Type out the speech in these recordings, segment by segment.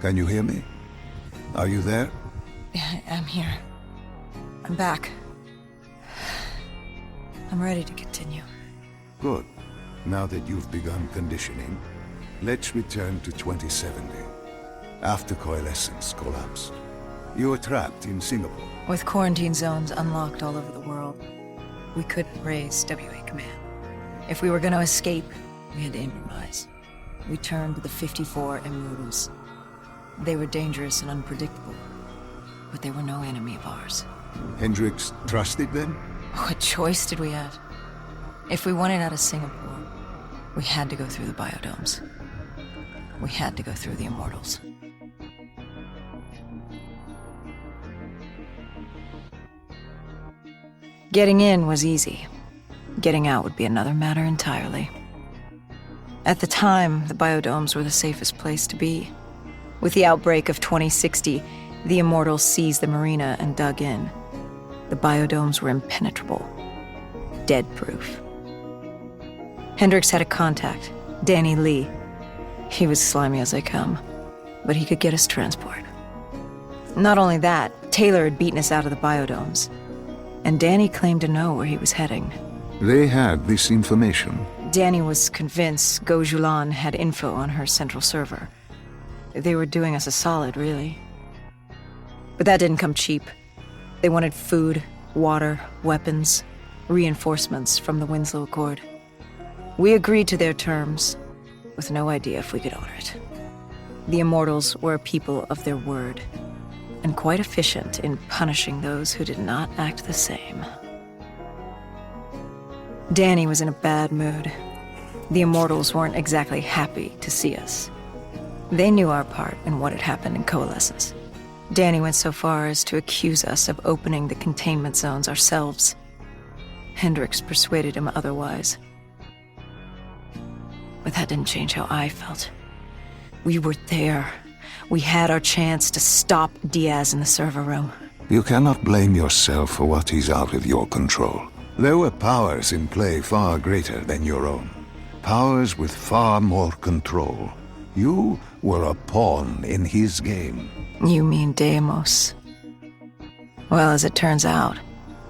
Can you hear me? Are you there? Yeah, I'm here. I'm back. I'm ready to continue. Good. Now that you've begun conditioning, let's return to 2070. After Coalescence collapsed, you were trapped in Singapore. With quarantine zones unlocked all over the world, we couldn't raise WA Command. If we were going to escape, we had to improvise. We turned to the 54 Immortals. They were dangerous and unpredictable, but they were no enemy of ours. Hendricks trusted them? What choice did we have? If we wanted out of Singapore, we had to go through the biodomes. We had to go through the Immortals. Getting in was easy. Getting out would be another matter entirely. At the time, the biodomes were the safest place to be. With the outbreak of 2060, the Immortals seized the marina and dug in. The biodomes were impenetrable. Dead-proof. Hendricks had a contact, Danny Lee. He was slimy as they come, but he could get us transport. Not only that, Taylor had beaten us out of the biodomes, and Danny claimed to know where he was heading. They had this information. Danny was convinced Gojulan had info on her central server. They were doing us a solid, really. But that didn't come cheap. They wanted food, water, weapons, reinforcements from the Winslow Accord. We agreed to their terms, with no idea if we could honor it. The Immortals were a people of their word, and quite efficient in punishing those who did not act the same. Danny was in a bad mood. The Immortals weren't exactly happy to see us. They knew our part in what had happened in Coalescence. Danny went so far as to accuse us of opening the containment zones ourselves. Hendricks persuaded him otherwise. But that didn't change how I felt. We were there. We had our chance to stop Diaz in the server room. You cannot blame yourself for what is out of your control. There were powers in play far greater than your own. Powers with far more control. You were a pawn in his game. You mean Demios? Well, as it turns out,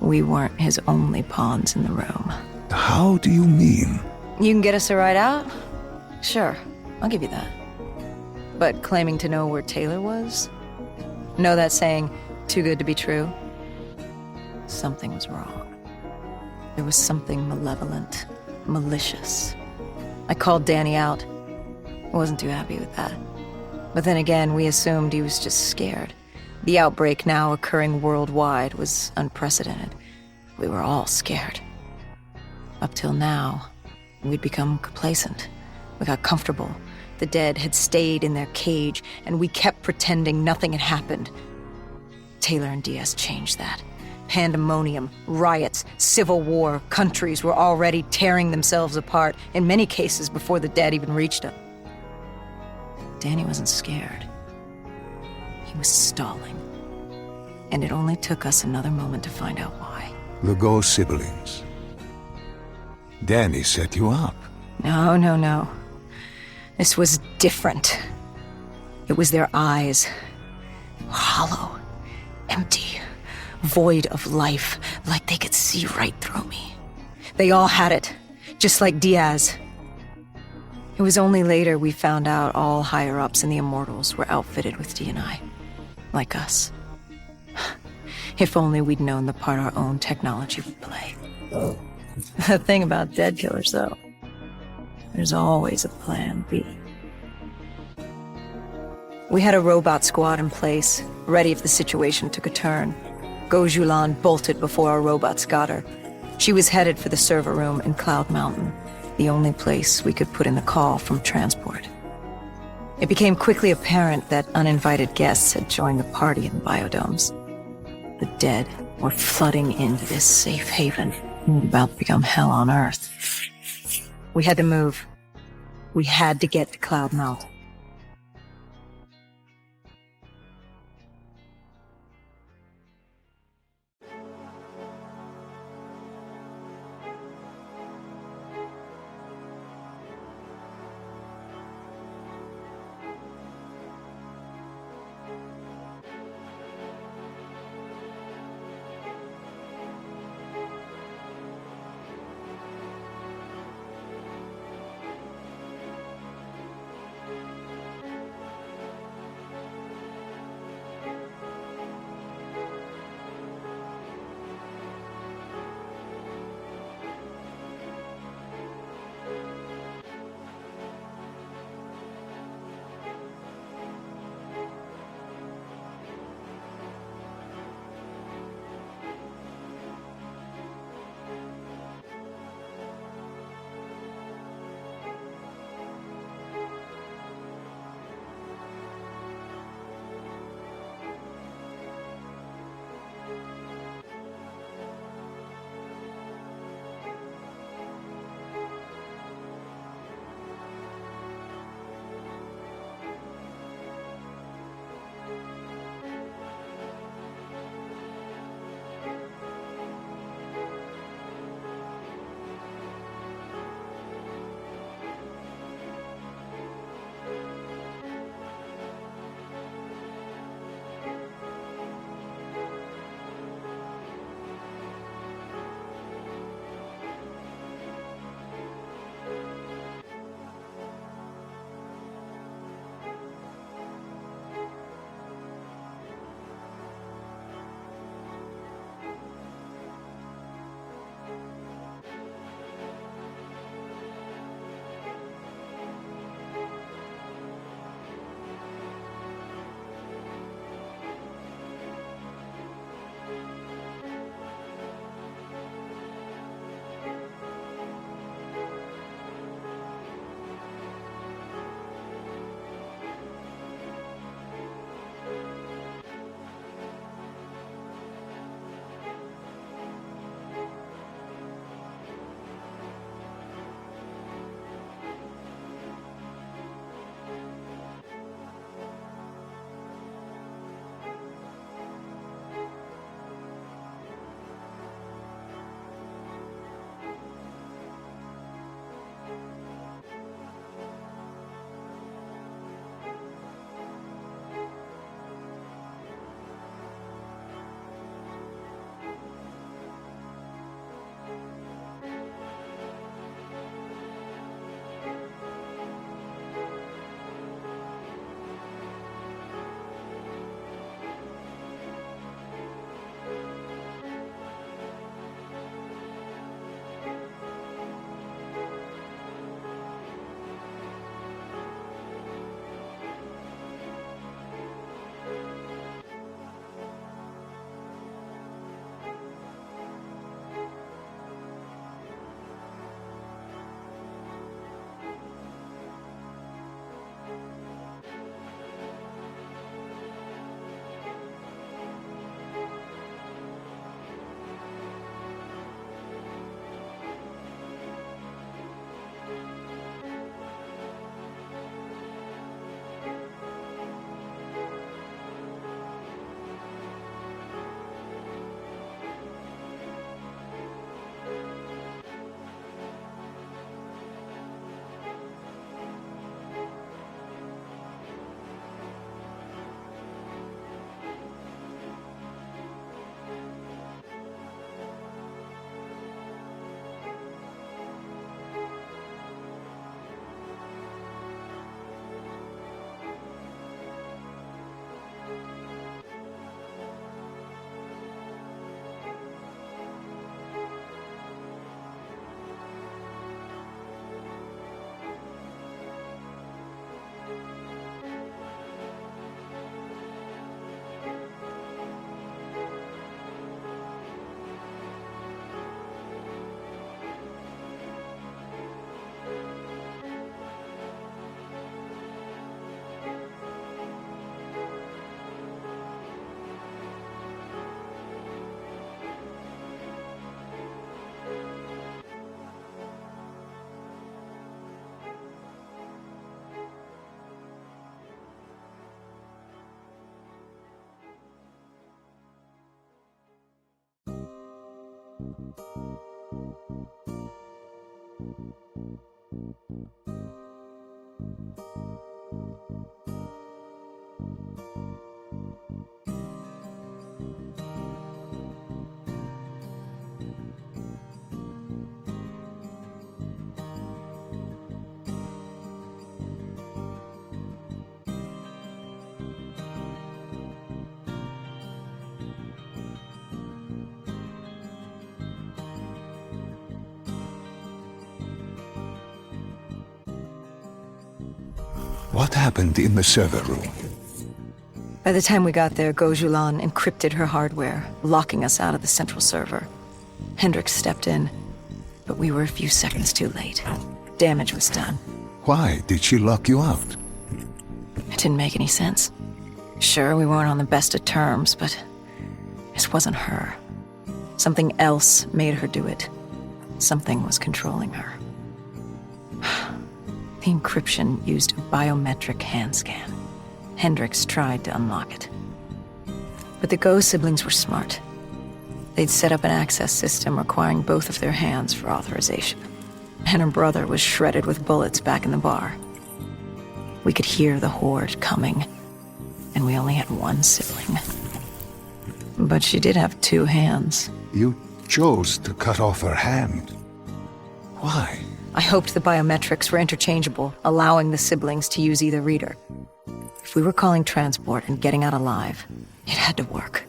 we weren't his only pawns in the room. How do you mean? You can get us a ride out? Sure, I'll give you that. But claiming to know where Taylor was? Know that saying, too good to be true? Something was wrong. There was something malevolent, malicious. I called Danny out. I wasn't too happy with that. But then again, we assumed he was just scared. The outbreak now occurring worldwide was unprecedented. We were all scared. Up till now, we'd become complacent. We got comfortable. The dead had stayed in their cage, and we kept pretending nothing had happened. Taylor and Diaz changed that. Pandemonium, riots, civil war, countries were already tearing themselves apart, in many cases before the dead even reached them. Danny wasn't scared. He was stalling. And it only took us another moment to find out why. The Go siblings. Danny set you up. No. This was different. It was their eyes. Hollow. Empty. Void of life. Like they could see right through me. They all had it. Just like Diaz. It was only later we found out all higher-ups in the Immortals were outfitted with D&I. Like us. If only we'd known the part our own technology would play. The thing about dead killers, though, there's always a plan B. We had a robot squad in place, ready if the situation took a turn. Gojulan bolted before our robots got her. She was headed for the server room in Cloud Mountain, the only place we could put in the call from transport. It became quickly apparent that uninvited guests had joined the party in the biodomes. The dead were flooding into this safe haven, about to become hell on Earth. We had to move. We had to get to Cloud Mountain. What happened in the server room? By the time we got there, Gojulan encrypted her hardware, locking us out of the central server. Hendricks stepped in, but we were a few seconds too late. Damage was done. Why did she lock you out? It didn't make any sense. Sure, we weren't on the best of terms, but this wasn't her. Something else made her do it. Something was controlling her. The encryption used a biometric hand scan. Hendricks tried to unlock it. But the Go siblings were smart. They'd set up an access system requiring both of their hands for authorization. And her brother was shredded with bullets back in the bar. We could hear the horde coming, and we only had one sibling. But she did have two hands. You chose to cut off her hand. Why? I hoped the biometrics were interchangeable, allowing the siblings to use either reader. If we were calling transport and getting out alive, it had to work.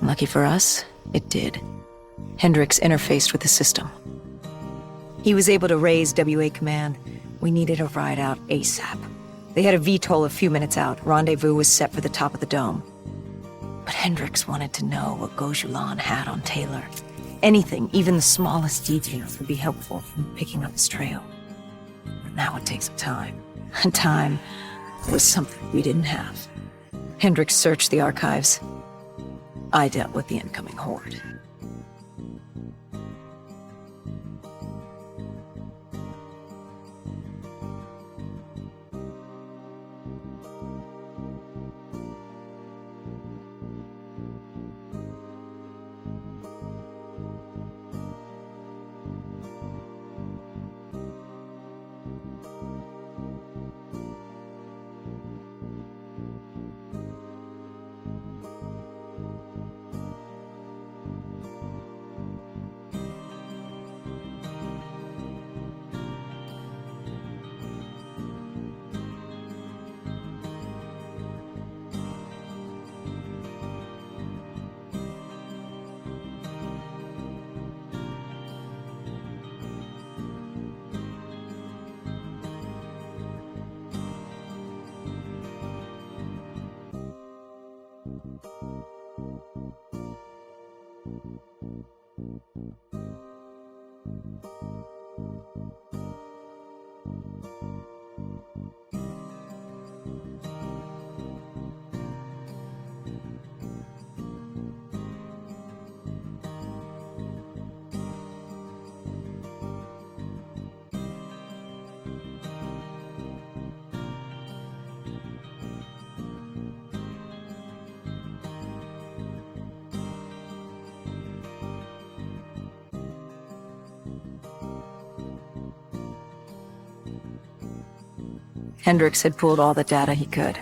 Lucky for us, it did. Hendricks interfaced with the system. He was able to raise WA command. We needed a ride out ASAP. They had a VTOL a few minutes out. Rendezvous was set for the top of the dome. But Hendricks wanted to know what Gojulan had on Taylor. Anything, even the smallest details, would be helpful in picking up his trail. But that would take some time. And time was something we didn't have. Hendricks searched the archives. I dealt with the incoming horde. Hendricks had pulled all the data he could.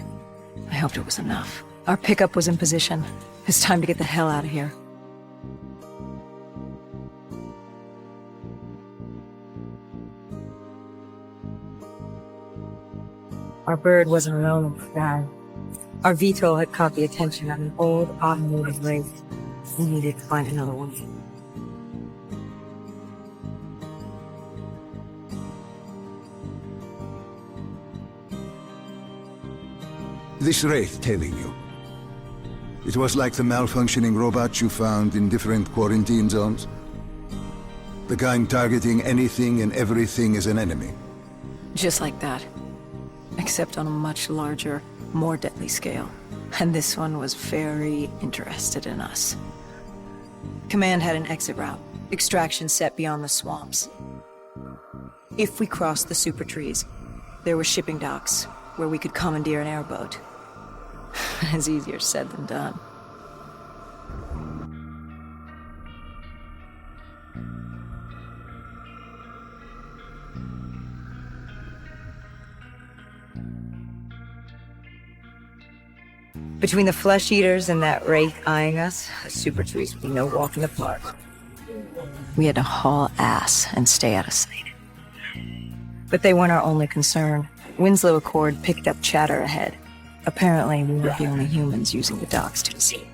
I hoped it was enough. Our pickup was in position. It's time to get the hell out of here. Our bird wasn't alone in the sky. Our VTOL had caught the attention of an old automotive race. We needed to find another one. This wraith tailing you. It was like the malfunctioning robots you found in different quarantine zones. The kind targeting anything and everything as an enemy. Just like that. Except on a much larger, more deadly scale. And this one was very interested in us. Command had an exit route. Extraction set beyond the swamps. If we crossed the super trees, there were shipping docks where we could commandeer an airboat. It's easier said than done. Between the flesh eaters and that wraith eyeing us, the super trees would be no walk in the park. We had to haul ass and stay out of sight. But they weren't our only concern. Winslow Accord picked up chatter ahead. Apparently, we were the only humans using the docks to deceive.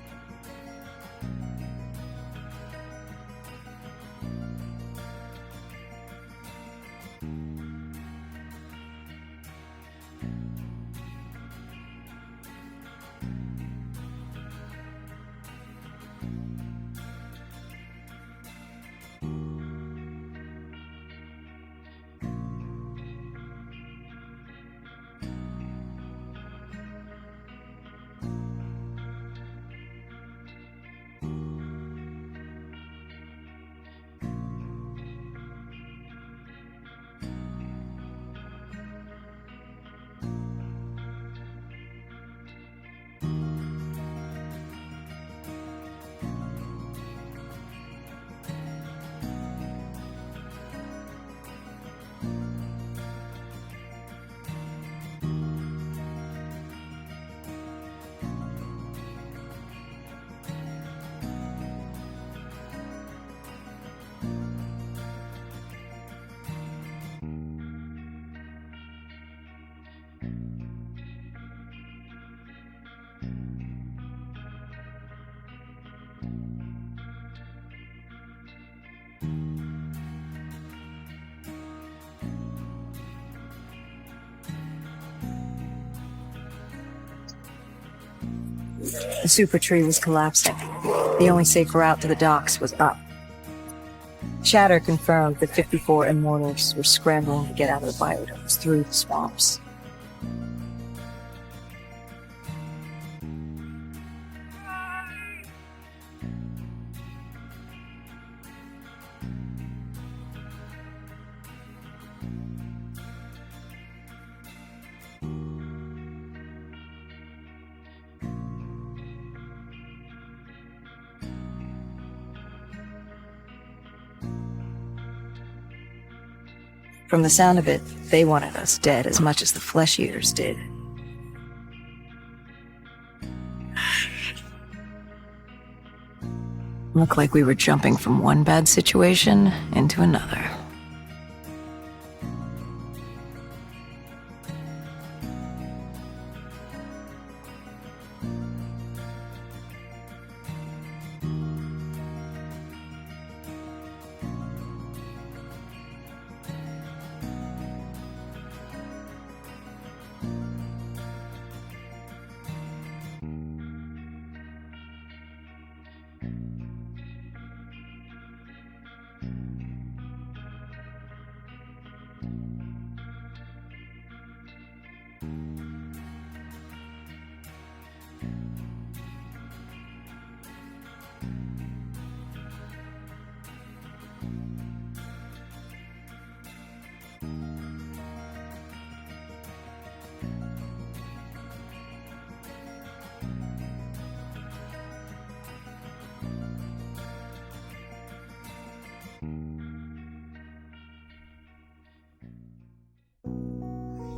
The super tree was collapsing. The only safe route to the docks was up. Chatter confirmed that 54 immortals were scrambling to get out of the biodomes through the swamps. From the sound of it, they wanted us dead as much as the flesh eaters did. Looked like we were jumping from one bad situation into another.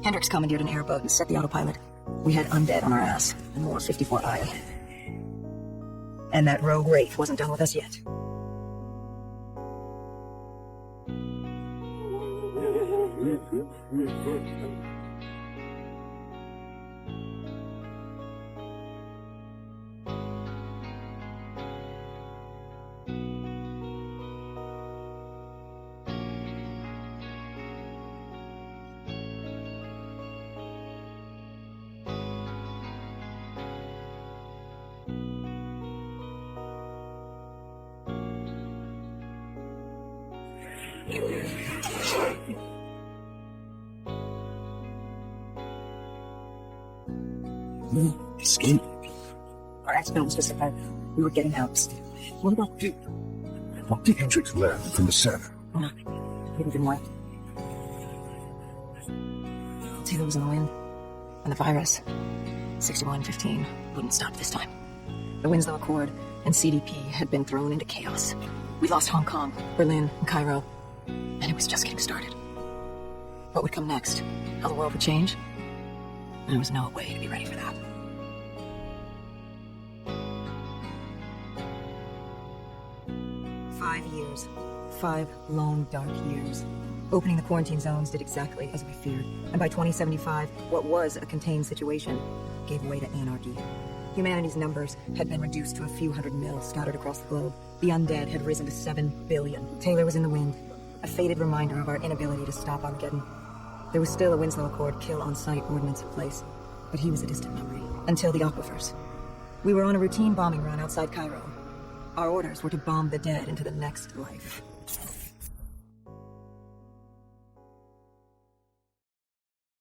Hendricks commandeered an airboat and set the autopilot. We had undead on our ass, and more 54i. And that rogue wraith wasn't done with us yet. Escape? Our ex-film was just about we were getting out. What about you? What did Hendricks learn from the server? Nothing. He didn't wait. Taylor was in the wind. And the virus, 6115, wouldn't stop this time. The Winslow Accord and CDP had been thrown into chaos. We lost Hong Kong, Berlin, and Cairo. And it was just getting started. What would come next? How the world would change? There was no way to be ready for that. 5 years. 5 long, dark years. Opening the quarantine zones did exactly as we feared. And by 2075, what was a contained situation gave way to anarchy. Humanity's numbers had been reduced to a few hundred mil scattered across the globe. The undead had risen to 7 billion. Taylor was in the wind, a faded reminder of our inability to stop Armageddon. There was still a Winslow Accord kill-on-site ordinance in place, but he was a distant memory. Until the aquifers. We were on a routine bombing run outside Cairo. Our orders were to bomb the dead into the next life.